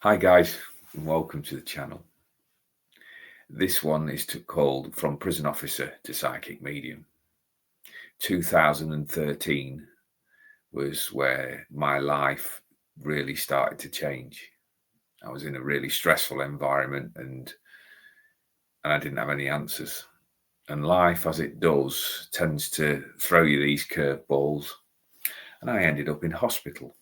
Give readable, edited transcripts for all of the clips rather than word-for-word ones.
Hi guys, and welcome to the channel. This one is called From Prison Officer to Psychic Medium. 2013 was where my life really started to change. I was in a really stressful environment and I didn't have any answers. And life, as it does, tends to throw you these curveballs. And I ended up in hospital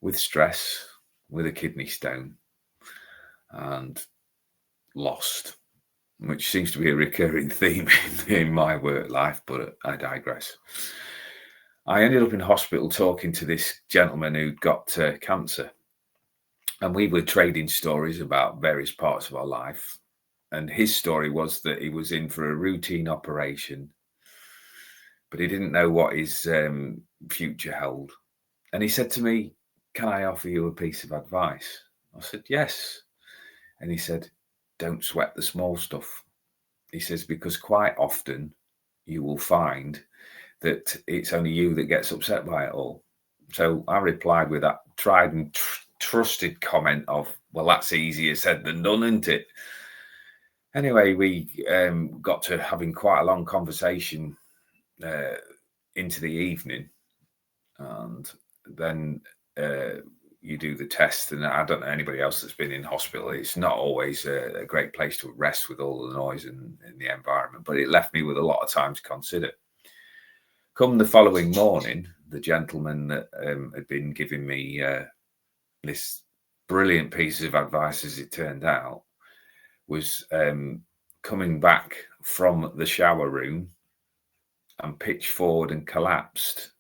with stress, with a kidney stone, and lost, which seems to be a recurring theme in my work life, but I digress. I ended up in hospital talking to this gentleman who'd got cancer, and we were trading stories about various parts of our life. And his story was that he was in for a routine operation, but he didn't know what his future held. And he said to me, "Can I offer you a piece of advice?" I said, "Yes." And he said, "Don't sweat the small stuff." He says, because quite often you will find that it's only you that gets upset by it all. So I replied with that tried and trusted comment of, well, that's easier said than done, isn't it? Anyway, we got to having quite a long conversation into the evening. And then you do the test, and I don't know anybody else that's been in hospital. It's not always a great place to rest with all the noise in the environment, but it left me with a lot of time to consider. Come the following morning, the gentleman that had been giving me this brilliant piece of advice, as it turned out, was coming back from the shower room and pitched forward and collapsed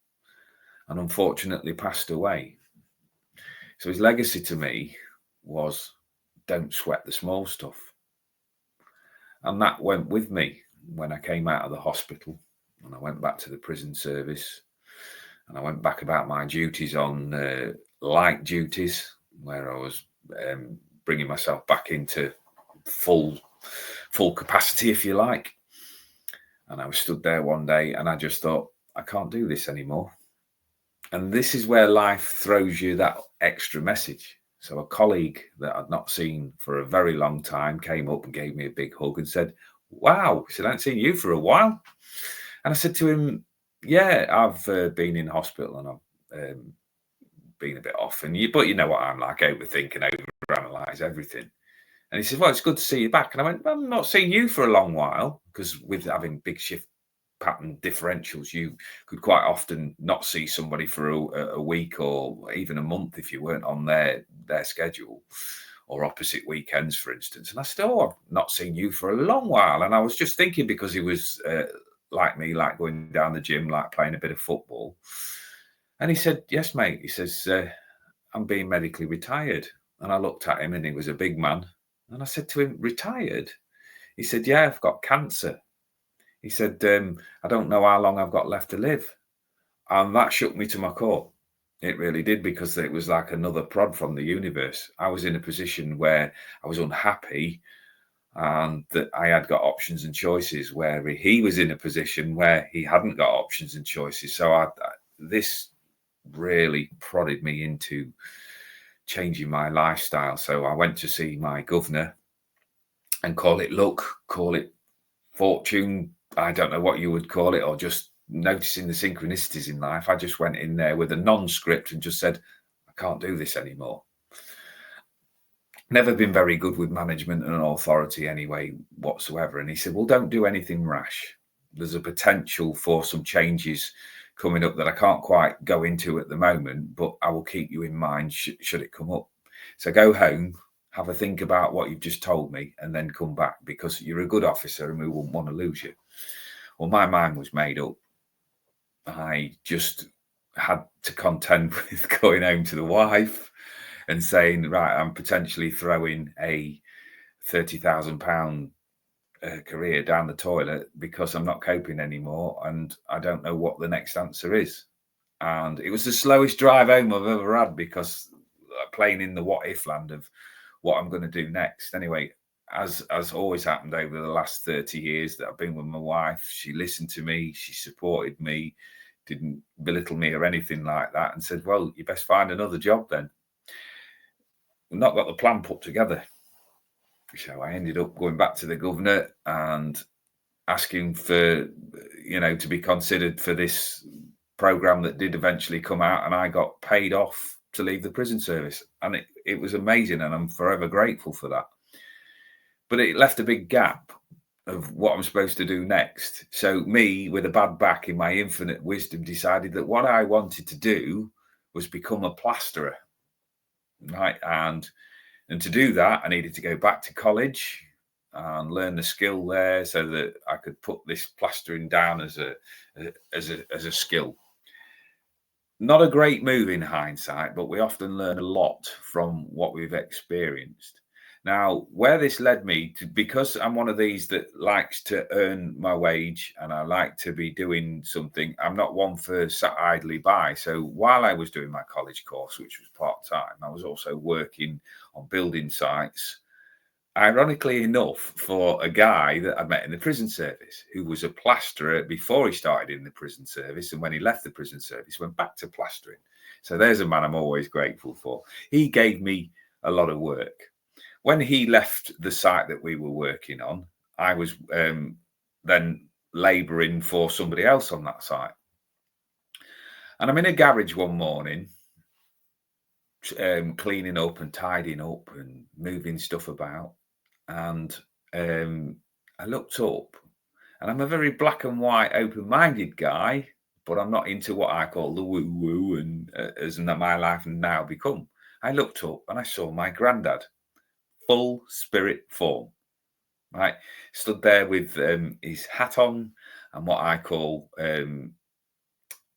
and unfortunately passed away. So his legacy to me was, don't sweat the small stuff. And that went with me when I came out of the hospital and I went back to the prison service and I went back about my duties on light duties, where I was bringing myself back into full capacity, if you like. And I was stood there one day and I just thought, I can't do this anymore. And this is where life throws you that extra message. So a colleague that I'd not seen for a very long time came up and gave me a big hug and said, "Wow," he said, "I haven't seen you for a while." And I said to him, "Yeah, I've been in hospital and I've been a bit off. But you know what I'm like, overthink and overanalyze everything." And he said, "Well, it's good to see you back." And I went, "Well, I'm not seeing you for a long while," because with having big shift pattern differentials, you could quite often not see somebody for a week or even a month if you weren't on their schedule, or opposite weekends, for instance. And I said, "Oh, I've not seen you for a long while." And I was just thinking, because he was like me, like going down the gym, like playing a bit of football. And he said, "Yes, mate." He says, "I'm being medically retired." And I looked at him and he was a big man. And I said to him, "Retired?" He said, "Yeah, I've got cancer." He said, "I don't know how long I've got left to live." And that shook me to my core. It really did, because it was like another prod from the universe. I was in a position where I was unhappy and that I had got options and choices, where he was in a position where he hadn't got options and choices. So this really prodded me into changing my lifestyle. So I went to see my governor, and call it luck, call it fortune, I don't know what you would call it, or just noticing the synchronicities in life. I just went in there with a non-script and just said, "I can't do this anymore." Never been very good with management and authority anyway, whatsoever. And he said, "Well, don't do anything rash. There's a potential for some changes coming up that I can't quite go into at the moment, but I will keep you in mind should it come up. So go home, have a think about what you've just told me, and then come back, because you're a good officer and we wouldn't want to lose you." Well, my mind was made up. I just had to contend with going home to the wife and saying, "Right, I'm potentially throwing a £30,000 career down the toilet because I'm not coping anymore, and I don't know what the next answer is." And it was the slowest drive home I've ever had, because playing in the what if land of what I'm going to do next. Anyway, as always happened over the last 30 years that I've been with my wife, she listened to me, she supported me, didn't belittle me or anything like that, and said, "Well, you best find another job then." not got the plan put together. So I ended up going back to the governor and asking for, to be considered for this program that did eventually come out, and I got paid off to leave the prison service. And it was amazing, and I'm forever grateful for that. But it left a big gap of what I'm supposed to do next. So me, with a bad back, in my infinite wisdom, decided that what I wanted to do was become a plasterer, right? And to do that, I needed to go back to college and learn the skill there, so that I could put this plastering down as a skill. Not a great move in hindsight, but we often learn a lot from what we've experienced. Now, where this led me to, because I'm one of these that likes to earn my wage and I like to be doing something, I'm not one for sat idly by. So while I was doing my college course, which was part-time, I was also working on building sites. Ironically enough, for a guy that I met in the prison service, who was a plasterer before he started in the prison service, and when he left the prison service, went back to plastering. So there's a man I'm always grateful for. He gave me a lot of work. When he left the site that we were working on, I was then labouring for somebody else on that site. And I'm in a garage one morning, cleaning up and tidying up and moving stuff about. And I looked up, and I'm a very black and white, open-minded guy, but I'm not into what I call the woo-woo, and as my life now become. I looked up and I saw my granddad, full spirit form, right? Stood there with his hat on and what I call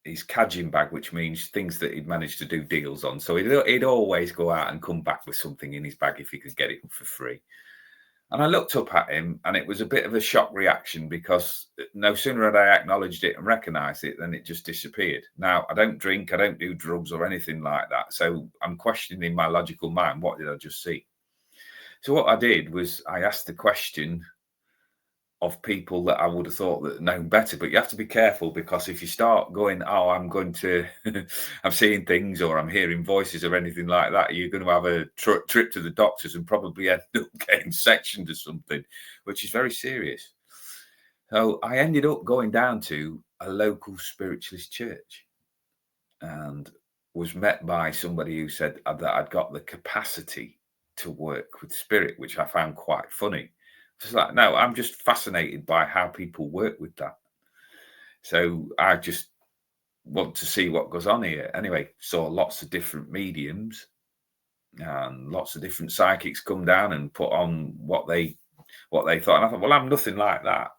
his cadging bag, which means things that he'd managed to do deals on. So he'd always go out and come back with something in his bag if he could get it for free. And I looked up at him, and it was a bit of a shock reaction, because no sooner had I acknowledged it and recognised it than it just disappeared. Now, I don't drink, I don't do drugs or anything like that. So I'm questioning my logical mind, what did I just see? So what I did was I asked the question of people that I would have thought that known better. But you have to be careful, because if you start going, oh, I'm going to, I'm seeing things, or I'm hearing voices or anything like that, you're going to have a trip to the doctors and probably end up getting sectioned or something, which is very serious. So I ended up going down to a local spiritualist church and was met by somebody who said that I'd got the capacity to work with spirit, which I found quite funny. It's like, no, I'm just fascinated by how people work with that. So I just want to see what goes on here. Anyway, saw lots of different mediums and lots of different psychics come down and put on what they thought. And I thought, well, I'm nothing like that.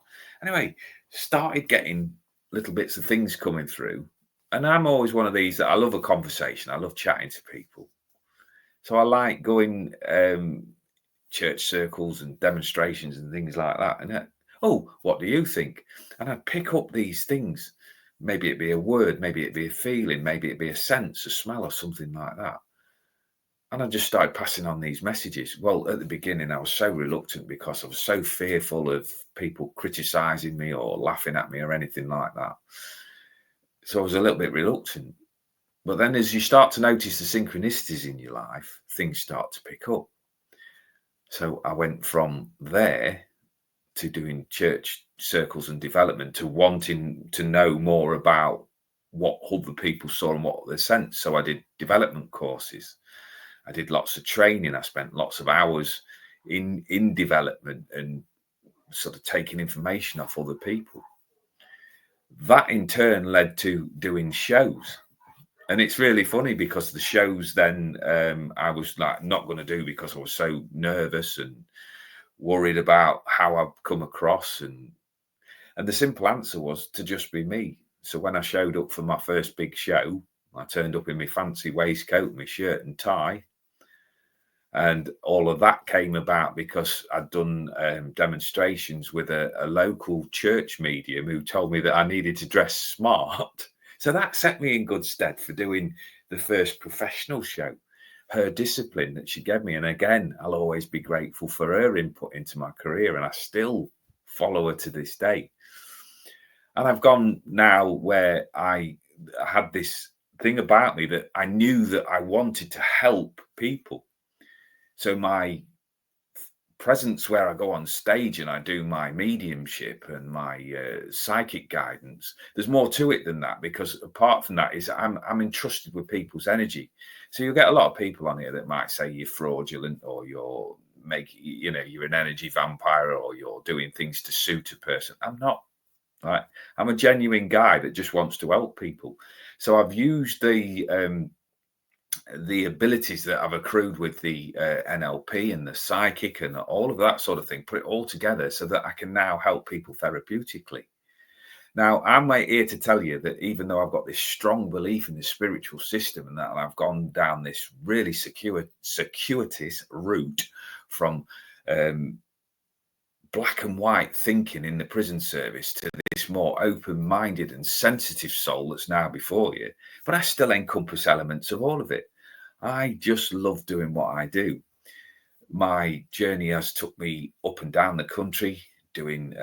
Anyway, started getting little bits of things coming through. And I'm always one of these that I love a conversation. I love chatting to people. So I like going church circles and demonstrations and things like that. And oh, what do you think? And I'd pick up these things. Maybe it'd be a word, maybe it'd be a feeling, maybe it'd be a sense, a smell, or something like that. And I just started passing on these messages. Well, at the beginning, I was so reluctant, because I was so fearful of people criticizing me or laughing at me or anything like that. So I was a little bit reluctant. But then as you start to notice the synchronicities in your life, things start to pick up. So I went from there to doing church circles and development to wanting to know more about what other people saw and what they sensed. So I did development courses. I did lots of training. I spent lots of hours in development and sort of taking information off other people. That in turn led to doing shows. And it's really funny, because the shows then I was like not going to do, because I was so nervous and worried about how I'd come across. And the simple answer was to just be me. So when I showed up for my first big show, I turned up in my fancy waistcoat, my shirt and tie. And all of that came about because I'd done demonstrations with a local church medium who told me that I needed to dress smart. So that set me in good stead for doing the first professional show. Her discipline that she gave me. And again, I'll always be grateful for her input into my career. And I still follow her to this day. And I've gone now where I had this thing about me that I knew that I wanted to help people. So my presence where I go on stage and I do my mediumship and my psychic guidance, there's more to it than that, because apart from that is I'm entrusted with people's energy. So you'll get a lot of people on here that might say you're fraudulent, or you're you're an energy vampire, or you're doing things to suit a person. I'm not. Right. I'm a genuine guy that just wants to help people. So I've used the abilities that I've accrued with the NLP and the psychic and all of that sort of thing, put it all together so that I can now help people therapeutically. Now, I'm here to tell you that even though I've got this strong belief in the spiritual system, and that I've gone down this really circuitous route from black and white thinking in the prison service to this more open-minded and sensitive soul that's now before you, but I still encompass elements of all of it. I just love doing what I do. My journey has took me up and down the country doing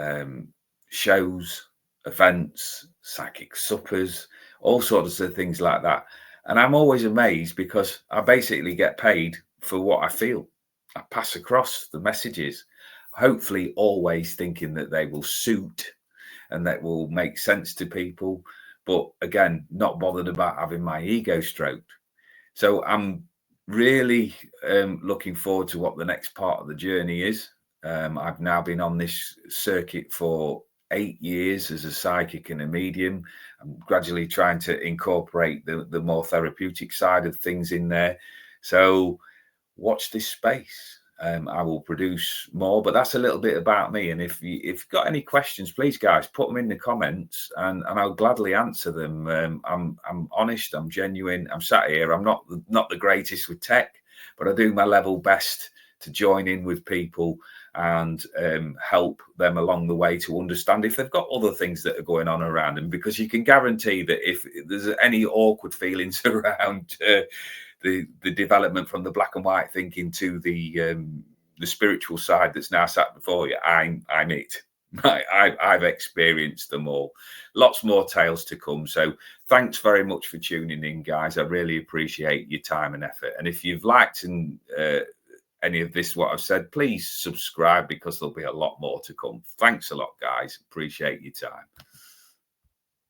shows, events, psychic suppers, all sorts of things like that. And I'm always amazed because I basically get paid for what I feel. I pass across the messages, hopefully always thinking that they will suit and that will make sense to people. But again, not bothered about having my ego stroked. So I'm really looking forward to what the next part of the journey is. I've now been on this circuit for 8 years as a psychic and a medium. I'm gradually trying to incorporate the more therapeutic side of things in there. So watch this space. I will produce more, but that's a little bit about me. And if you've got any questions, please, guys, put them in the comments, and I'll gladly answer them. I'm honest, I'm genuine. I'm sat here. I'm not the greatest with tech, but I do my level best to join in with people and help them along the way to understand if they've got other things that are going on around them. Because you can guarantee that if there's any awkward feelings around the development from the black and white thinking to the spiritual side that's now sat before you, I'm it. I've experienced them all. Lots more tales to come. So thanks very much for tuning in, guys. I really appreciate your time and effort. And if you've liked any of this, what I've said, please subscribe, because there'll be a lot more to come. Thanks a lot, guys. Appreciate your time.